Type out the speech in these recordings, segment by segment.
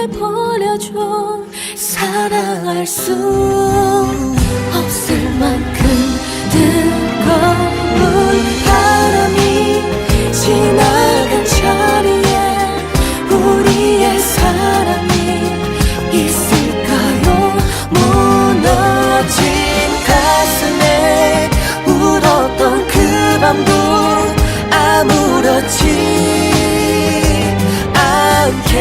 버려줘. 사랑할 수 없을 만큼 뜨거운 바람이 지나간 자리에 우리의 사랑이 있을까요? 무너진 가슴에 울었던 그 밤도 아무렇지 않게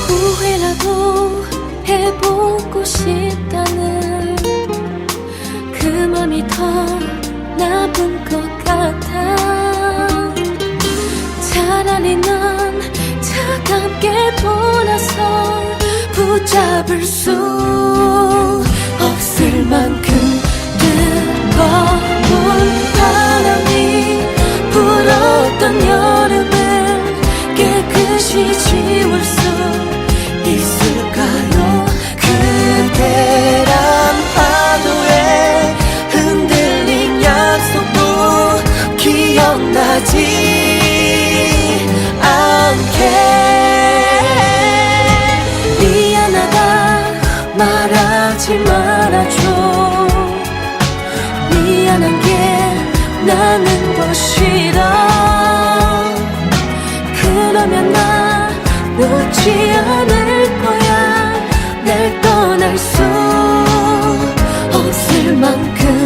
후회라도 해보고 싶다는 그 맘이 더 나쁜 것 같아. 차라리 난 차갑게 돌아서 붙잡을 수 없을 만큼 뜨거운 바람이 불었던 여름을 깨끗이 지울 수 있을까요? 그대란 파도에 흔들린 약속도 기억나지 않게. 미안하다 말하지 말아줘. 미안한 게 나는 더 싫어. 그러면 나 놓지 않을 거야. 날 떠날 수 없을 만큼